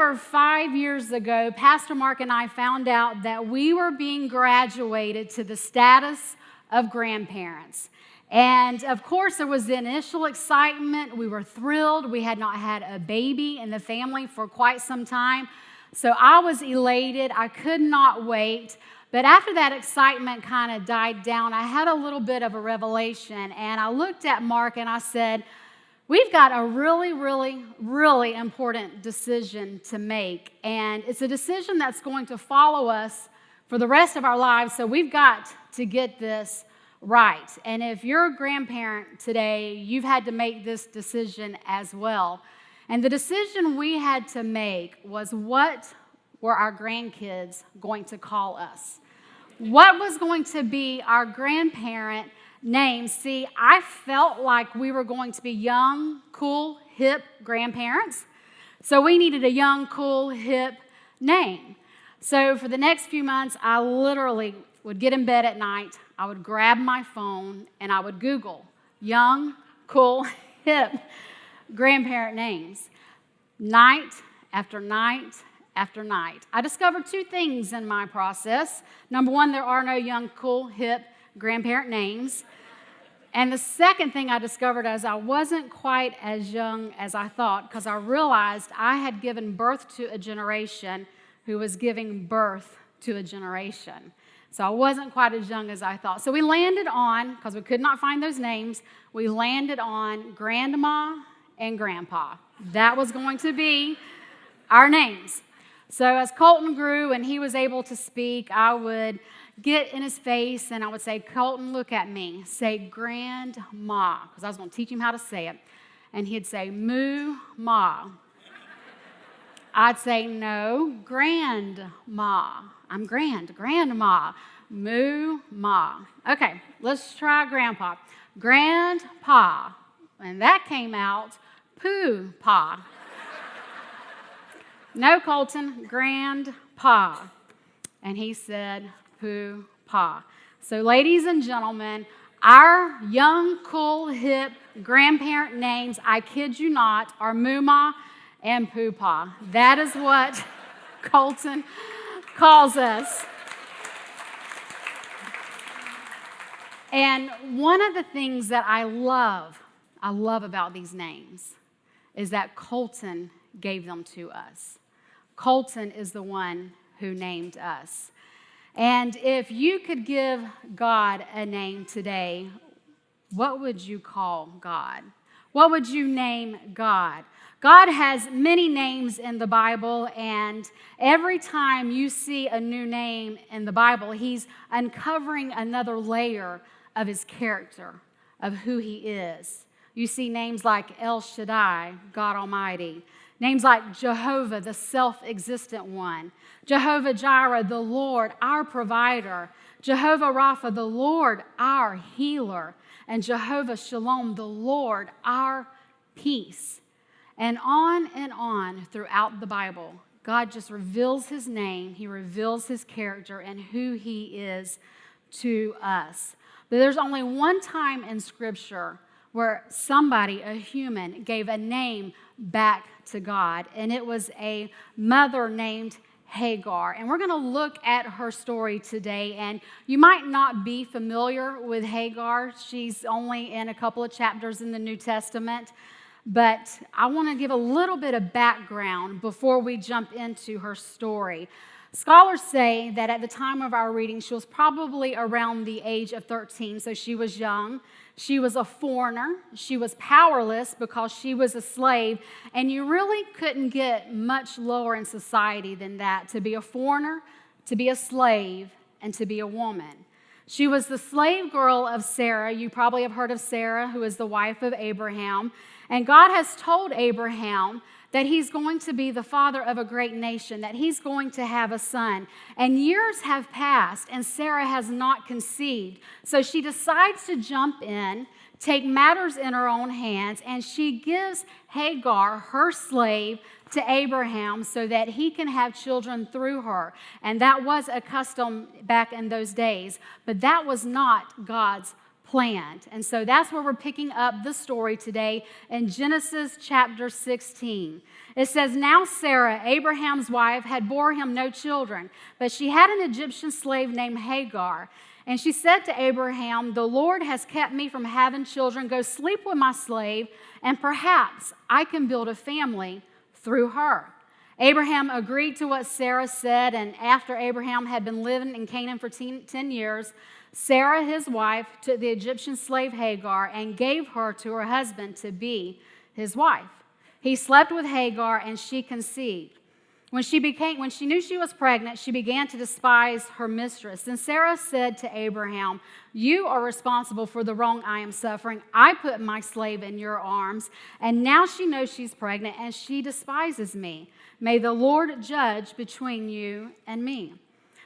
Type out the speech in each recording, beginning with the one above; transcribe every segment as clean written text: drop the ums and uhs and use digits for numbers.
over 5 years ago, Pastor Mark and I found out that we were being graduated to the status of grandparents. And of course, there was the initial excitement. We were thrilled. We had not had a baby in the family for quite some time. So I was elated. I could not wait. But after that excitement kind of died down, I had a little bit of a revelation. And I looked at Mark and I said, we've got a really, really, really important decision to make. And it's a decision that's going to follow us for the rest of our lives. So we've got to get this right. And if you're a grandparent today, you've had to make this decision as well. And the decision we had to make was, what were our grandkids going to call us? What was going to be our grandparent name? See, I felt like we were going to be young, cool, hip grandparents. So we needed a young, cool, hip name. So for the next few months, I literally would get in bed at night, I would grab my phone, and I would Google young, cool, hip grandparent names. Night after night after night. I discovered two things in my process. Number one, there are no young, cool, hip grandparent names. And the second thing I discovered is I wasn't quite as young as I thought, because I realized I had given birth to a generation who was giving birth to a generation. So I wasn't quite as young as I thought. So we landed on, because we could not find those names, we landed on Grandma and Grandpa. That was going to be our names. So as Colton grew and he was able to speak, I would get in his face and I would say, Colton, look at me. Say Grandma, because I was going to teach him how to say it. And he'd say, Moo Ma. I'd say, no, Grandma. I'm Grandma. Moo Ma. Okay, let's try Grandpa. Grandpa. And that came out Poo Pa. No, Colton, Grandpa. And he said, Poo Pa. So, ladies and gentlemen, our young, cool, hip grandparent names, I kid you not, are Moo Ma and Poo Pa. That is what Colton calls us. And one of the things that I love about these names is that Colton gave them to us. Colton is the one who named us. And if you could give God a name today, what would you call God? What would you name God? God has many names in the Bible, and every time you see a new name in the Bible, he's uncovering another layer of his character, of who he is. You see names like El Shaddai, God Almighty. Names like Jehovah, the self-existent one. Jehovah Jireh, the Lord, our provider. Jehovah Rapha, the Lord, our healer. And Jehovah Shalom, the Lord, our peace. And on throughout the Bible, God just reveals his name. He reveals his character and who he is to us. But there's only one time in Scripture where somebody, a human, gave a name back to God, and it was a mother named Hagar. And we're going to look at her story today, and you might not be familiar with Hagar. She's only in a couple of chapters in the New Testament, but I want to give a little bit of background before we jump into her story. Scholars say that at the time of our reading, she was probably around the age of 13, so she was young. She was a foreigner. She was powerless because she was a slave, and you really couldn't get much lower in society than that, to be a foreigner, to be a slave, and to be a woman. She was the slave girl of Sarah. You probably have heard of Sarah, who is the wife of Abraham, and God has told Abraham that he's going to be the father of a great nation, that he's going to have a son. And years have passed, and Sarah has not conceived. So she decides to jump in, take matters in her own hands, and she gives Hagar, her slave, to Abraham so that he can have children through her. And that was a custom back in those days. But that was not God's planned. And so that's where we're picking up the story today in Genesis chapter 16. It says, "Now Sarah, Abraham's wife, had bore him no children, but she had an Egyptian slave named Hagar. And she said to Abraham, 'The Lord has kept me from having children. Go sleep with my slave, and perhaps I can build a family through her.' Abraham agreed to what Sarah said, and after Abraham had been living in Canaan for 10 years, Sarah, his wife, took the Egyptian slave Hagar and gave her to her husband to be his wife. He slept with Hagar, and she conceived. When she knew she was pregnant, she began to despise her mistress. Then Sarah said to Abraham, 'You are responsible for the wrong I am suffering. I put my slave in your arms, and now she knows she's pregnant, and she despises me. May the Lord judge between you and me.'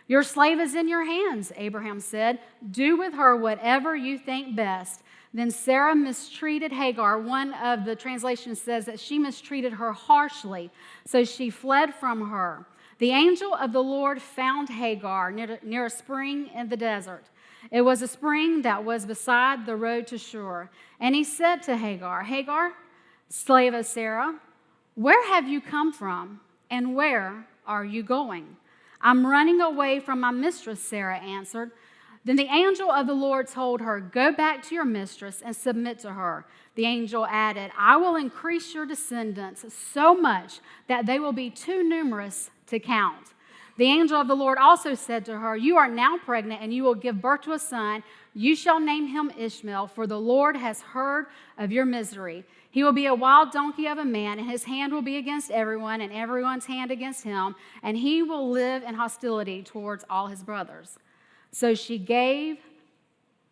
'Your slave is in your hands,' Abraham said. 'Do with her whatever you think best.' Then Sarah mistreated Hagar. One of the translations says that she mistreated her harshly, so she fled from her. The angel of the Lord found Hagar near a spring in the desert. It was a spring that was beside the road to Shur. And he said to Hagar, 'Hagar, slave of Sarah, where have you come from, and where are you going?' 'I'm running away from my mistress,' Sarah answered. Then the angel of the Lord told her, 'Go back to your mistress and submit to her.' The angel added, 'I will increase your descendants so much that they will be too numerous to count.' The angel of the Lord also said to her, 'You are now pregnant, and you will give birth to a son. You shall name him Ishmael, for the Lord has heard of your misery. He will be a wild donkey of a man, and his hand will be against everyone, and everyone's hand against him, and he will live in hostility towards all his brothers.' So she gave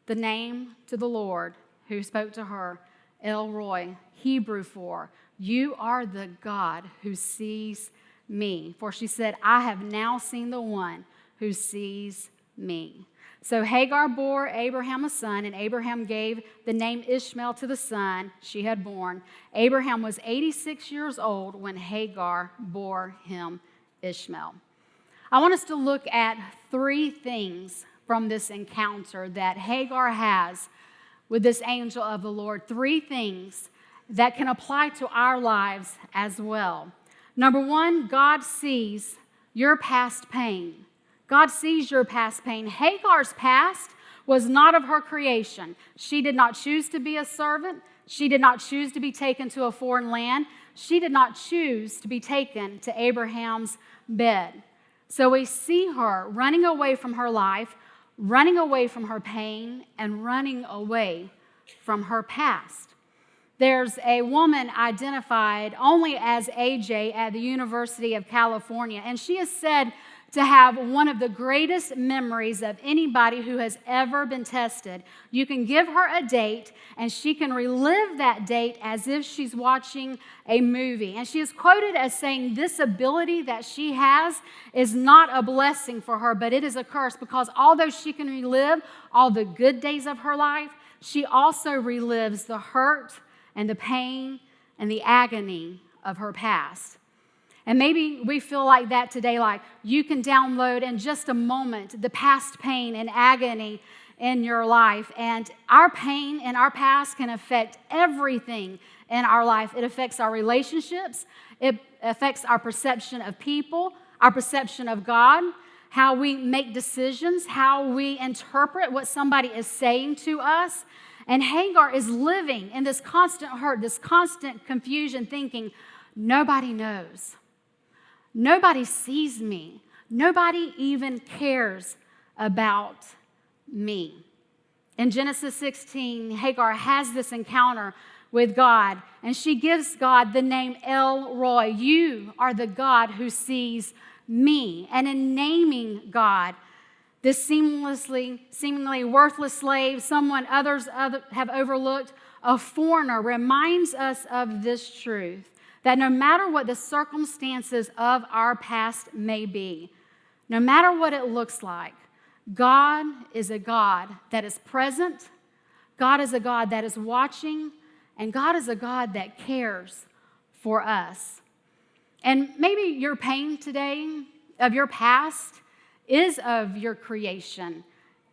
the name to the Lord who spoke to her, El Roi, Hebrew for, 'You are the God who sees me.' For she said, 'I have now seen the one who sees me.' So Hagar bore Abraham a son, and Abraham gave the name Ishmael to the son she had born. Abraham was 86 years old when Hagar bore him Ishmael." I want us to look at 3 things from this encounter that Hagar has with this angel of the Lord. 3 things that can apply to our lives as well. Number 1, God sees your past pain. God sees your past pain. Hagar's past was not of her creation. She did not choose to be a servant. She did not choose to be taken to a foreign land. She did not choose to be taken to Abraham's bed. So we see her running away from her life, running away from her pain, and running away from her past. There's a woman identified only as AJ at the University of California, and she is said to have one of the greatest memories of anybody who has ever been tested. You can give her a date, and she can relive that date as if she's watching a movie. And she is quoted as saying this ability that she has is not a blessing for her, but it is a curse, because although she can relive all the good days of her life, she also relives the hurt and the pain and the agony of her past. And maybe we feel like that today, like you can download in just a moment the past pain and agony in your life. And our pain and our past can affect everything in our life. It affects our relationships. It affects our perception of people, our perception of God, how we make decisions, how we interpret what somebody is saying to us. And Hagar is living in this constant hurt, this constant confusion, thinking, nobody knows. Nobody sees me. Nobody even cares about me. In Genesis 16, Hagar has this encounter with God, and she gives God the name El Roi. You are the God who sees me. And in naming God, this seemingly worthless slave, someone others have overlooked, a foreigner, reminds us of this truth, that no matter what the circumstances of our past may be, no matter what it looks like, God is a God that is present, God is a God that is watching, and God is a God that cares for us. And maybe your pain today of your past is of your creation.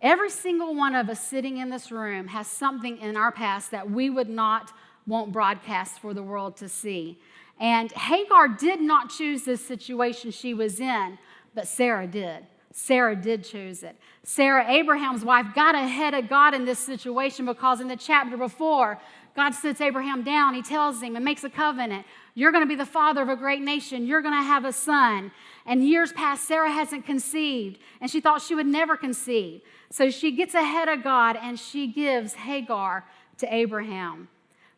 Every single one of us sitting in this room has something in our past that we would not want broadcast for the world to see. And Hagar did not choose this situation she was in, but Sarah did. Sarah did choose it. Sarah, Abraham's wife, got ahead of God in this situation because in the chapter before, God sits Abraham down. He tells him and makes a covenant. You're going to be the father of a great nation. You're going to have a son. And years pass, Sarah hasn't conceived, and she thought she would never conceive. So she gets ahead of God, and she gives Hagar to Abraham.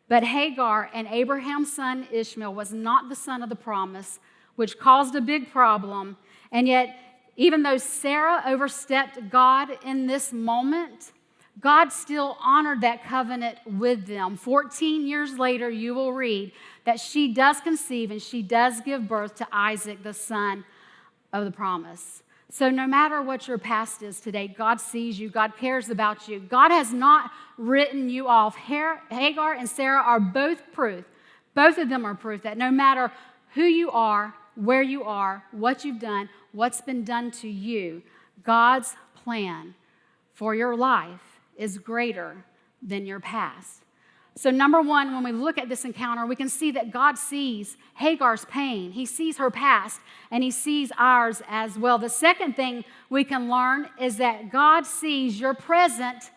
But Hagar and Abraham's son Ishmael was not the son of the promise, which caused a big problem. And yet, even though Sarah overstepped God in this moment, God still honored that covenant with them. 14 years later, you will read that she does conceive and she does give birth to Isaac, the son of the promise. So no matter what your past is today, God sees you. God cares about you. God has not written you off. Hagar and Sarah are both proof. Both of them are proof that no matter who you are, where you are, what you've done, what's been done to you, God's plan for your life is greater than your past. So number one, when we look at this encounter, we can see that God sees Hagar's pain. He sees her past, and he sees ours as well. The second thing we can learn is that God sees your present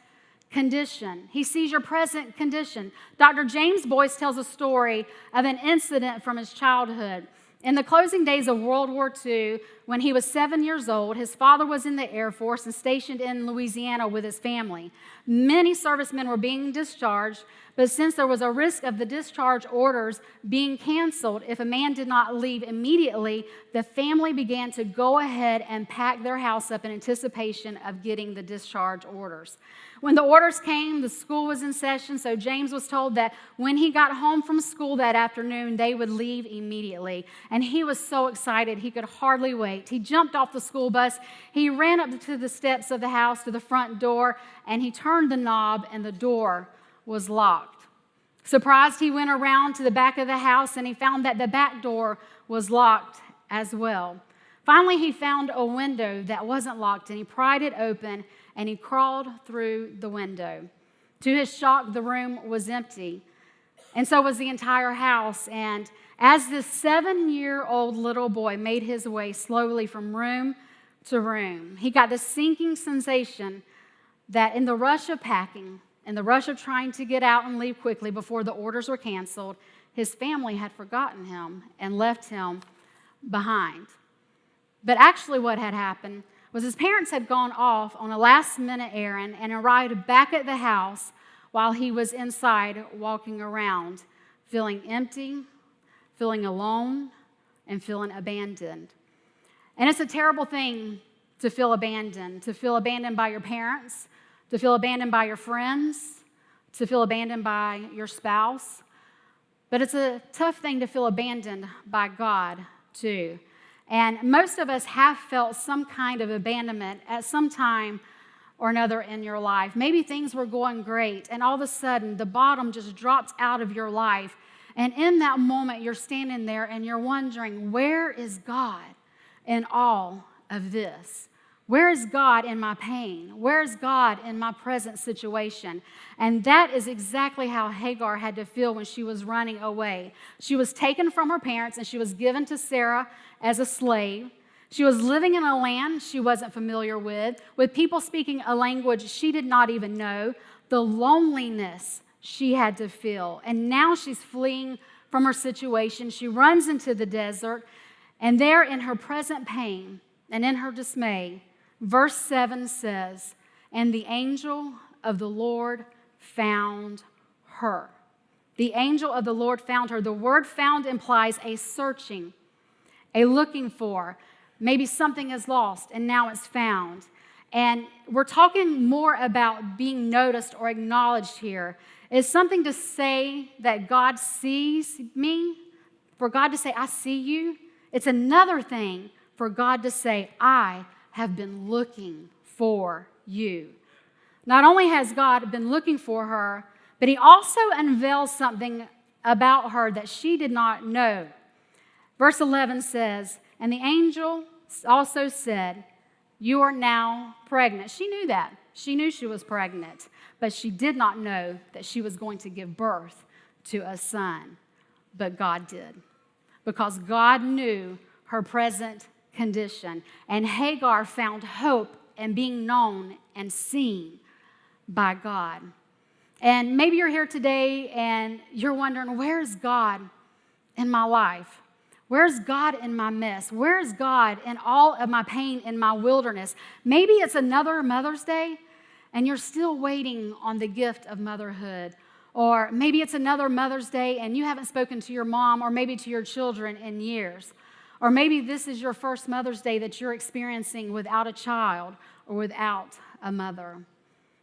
condition. He sees your present condition. Dr. James Boyce tells a story of an incident from his childhood. In the closing days of World War II, when he was 7 years old, his father was in the Air Force and stationed in Louisiana with his family. Many servicemen were being discharged, but since there was a risk of the discharge orders being canceled if a man did not leave immediately, the family began to go ahead and pack their house up in anticipation of getting the discharge orders. When the orders came, the school was in session, so James was told that when he got home from school that afternoon, they would leave immediately. And he was so excited, he could hardly wait. He jumped off the school bus, he ran up to the steps of the house to the front door, and he turned the knob, and the door was locked. Surprised, he went around to the back of the house, and he found that the back door was locked as well. Finally, he found a window that wasn't locked, and he pried it open, and he crawled through the window. To his shock, the room was empty, and so was the entire house. And as this 7-year-old little boy made his way slowly from room to room, he got this sinking sensation that in the rush of packing, in the rush of trying to get out and leave quickly before the orders were canceled, his family had forgotten him and left him behind. But actually what had happened was his parents had gone off on a last-minute errand and arrived back at the house while he was inside walking around, feeling empty, feeling alone, and feeling abandoned. And it's a terrible thing to feel abandoned by your parents, to feel abandoned by your friends, to feel abandoned by your spouse. But it's a tough thing to feel abandoned by God, too. And most of us have felt some kind of abandonment at some time or another in your life. Maybe things were going great, and all of a sudden, the bottom just dropped out of your life. And in that moment, you're standing there and you're wondering, where is God in all of this? Where is God in my pain? Where is God in my present situation? And that is exactly how Hagar had to feel when she was running away. She was taken from her parents and she was given to Sarah as a slave. She was living in a land she wasn't familiar with people speaking a language she did not even know, the loneliness she had to feel. And now she's fleeing from her situation. She runs into the desert, and there in her present pain and in her dismay, Verse 7 says, and the angel of the Lord found her. The angel of the Lord found her. The word found implies a searching, a looking for. Maybe something is lost and now it's found. And we're talking more about being noticed or acknowledged here. It's something to say that God sees me, for God to say, I see you. It's another thing for God to say, I have been looking for you. Not only has God been looking for her, but he also unveils something about her that she did not know. Verse 11 says, and the angel also said, you are now pregnant. She knew that. She knew she was pregnant, but she did not know that she was going to give birth to a son. But God did, because God knew her present condition. And Hagar found hope in being known and seen by God. And maybe you're here today and you're wondering, where is God in my life? Where's God in my mess? Where's God in all of my pain in my wilderness? Maybe it's another Mother's Day and you're still waiting on the gift of motherhood. Or maybe it's another Mother's Day and you haven't spoken to your mom or maybe to your children in years. Or maybe this is your first Mother's Day that you're experiencing without a child or without a mother.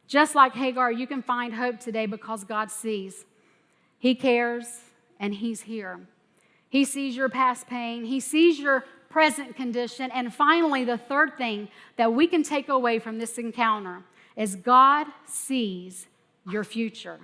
Just like Hagar, you can find hope today because God sees. He cares and He's here. He sees your past pain. He sees your present condition. And finally, the third thing that we can take away from this encounter is God sees your future.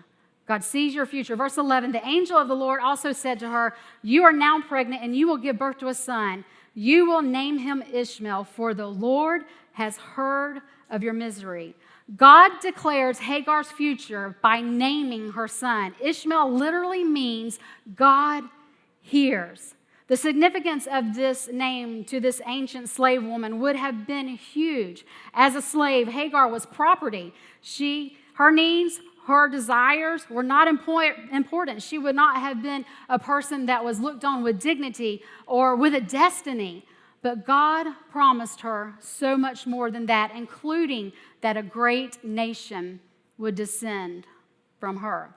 God sees your future. Verse 11, the angel of the Lord also said to her, you are now pregnant and you will give birth to a son. You will name him Ishmael, for the Lord has heard of your misery. God declares Hagar's future by naming her son. Ishmael literally means God hears. The significance of this name to this ancient slave woman would have been huge. As a slave, Hagar was property. Her needs, her desires were not important. She would not have been a person that was looked on with dignity or with a destiny. But God promised her so much more than that, including that a great nation would descend from her.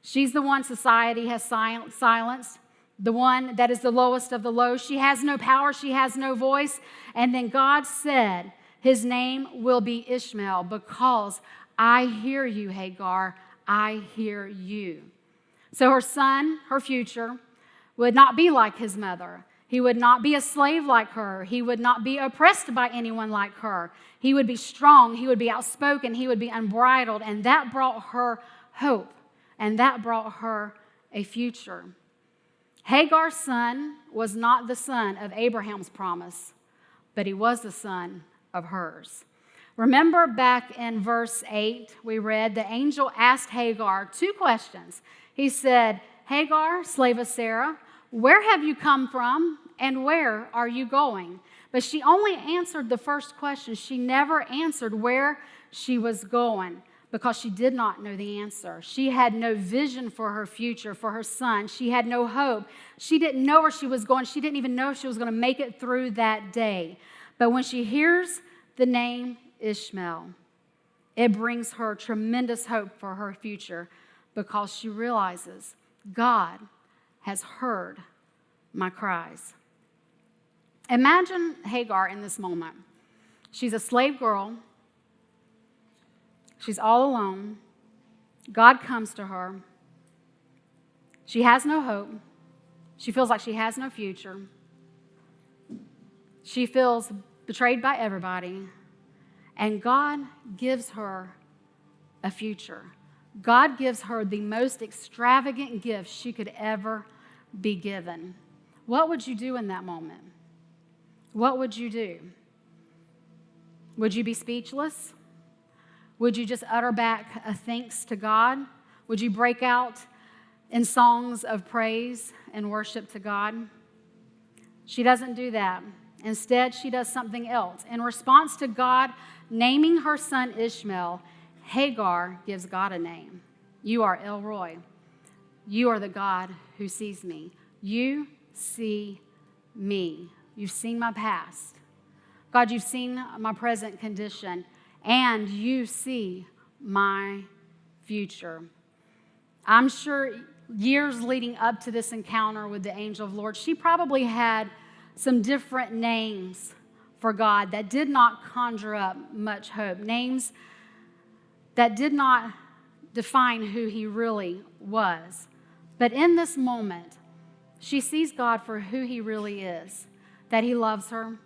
She's the one society has silenced, the one that is the lowest of the low. She has no power, she has no voice. And then God said, his name will be Ishmael, because I hear you, Hagar, I hear you. So her son, her future, would not be like his mother. He would not be a slave like her. He would not be oppressed by anyone like her. He would be strong. He would be outspoken. He would be unbridled. And that brought her hope. And that brought her a future. Hagar's son was not the son of Abraham's promise, but he was the son of hers. Remember back in verse 8, we read, the angel asked Hagar 2 questions. He said, Hagar, slave of Sarah, where have you come from and where are you going? But she only answered the first question. She never answered where she was going because she did not know the answer. She had no vision for her future, for her son. She had no hope. She didn't know where she was going. She didn't even know if she was going to make it through that day. But when she hears the name Ishmael, it brings her tremendous hope for her future because she realizes God has heard my cries. Imagine Hagar in this moment. She's a slave girl. She's all alone. God comes to her. She has no hope. She feels like she has no future. She feels betrayed by everybody. And God gives her a future. God gives her the most extravagant gift she could ever be given. What would you do in that moment? What would you do? Would you be speechless? Would you just utter back a thanks to God? Would you break out in songs of praise and worship to God? She doesn't do that. Instead, she does something else. In response to God naming her son Ishmael, Hagar gives God a name. You are El Roi. You are the God who sees me. You see me. You've seen my past. God, you've seen my present condition, and you see my future. I'm sure years leading up to this encounter with the angel of the Lord, she probably had some different names for God that did not conjure up much hope, names that did not define who he really was. But in this moment, she sees God for who he really is, that he loves her,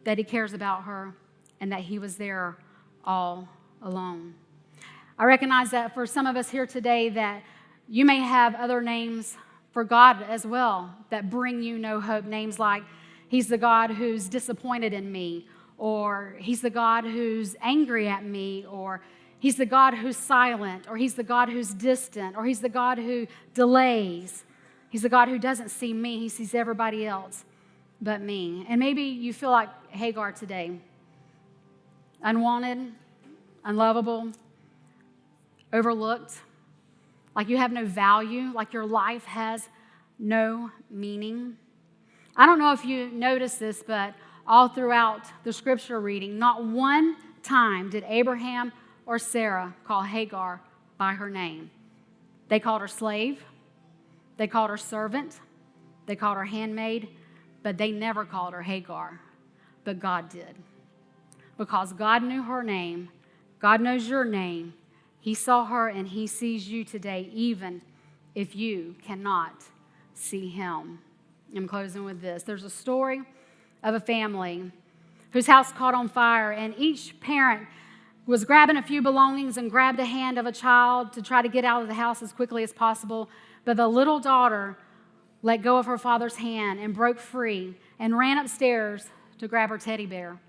that he cares about her, and that he was there all alone. I recognize that for some of us here today that you may have other names for God as well that bring you no hope. Names like, he's the God who's disappointed in me, or He's the God who's angry at me, or He's the God who's silent, or He's the God who's distant, or He's the God who delays. He's the God who doesn't see me. He sees everybody else but me. And maybe you feel like Hagar today. Unwanted, unlovable, overlooked, like you have no value, like your life has no meaning. I don't know if you noticed this, but all throughout the scripture reading, not one time did Abraham or Sarah call Hagar by her name. They called her slave, they called her servant, they called her handmaid, but they never called her Hagar. But God did. Because God knew her name, God knows your name. He saw her and He sees you today, even if you cannot see Him. I'm closing with this. There's a story of a family whose house caught on fire, and each parent was grabbing a few belongings and grabbed a hand of a child to try to get out of the house as quickly as possible. But the little daughter let go of her father's hand and broke free and ran upstairs to grab her teddy bear.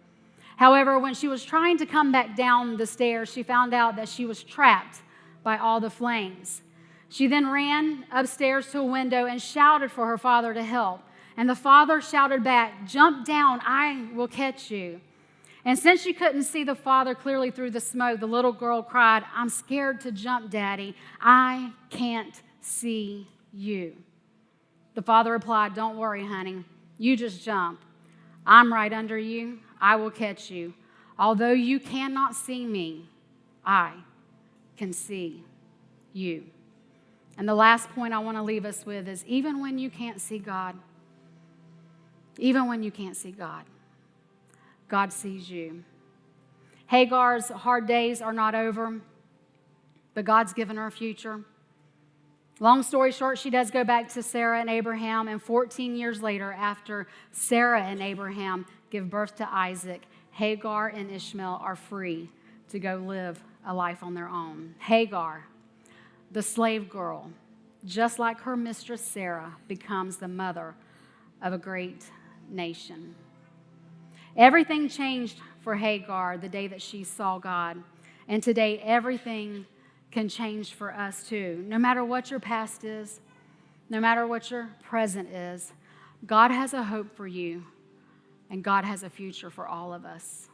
However, when she was trying to come back down the stairs, she found out that she was trapped by all the flames. She then ran upstairs to a window and shouted for her father to help. And the father shouted back, "Jump down, I will catch you." And since she couldn't see the father clearly through the smoke, the little girl cried, "I'm scared to jump, Daddy. I can't see you." The father replied, "Don't worry, honey. You just jump. I'm right under you. I will catch you. Although you cannot see me, I can see you." And the last point I want to leave us with is even when you can't see God, even when you can't see God, God sees you. Hagar's hard days are not over, but God's given her a future. Long story short, she does go back to Sarah and Abraham, and 14 years later, after Sarah and Abraham give birth to Isaac, Hagar and Ishmael are free to go live a life on their own. Hagar, the slave girl, just like her mistress Sarah, becomes the mother of a great nation. Everything changed for Hagar the day that she saw God, and today everything can change for us too. No matter what your past is, no matter what your present is, God has a hope for you, and God has a future for all of us.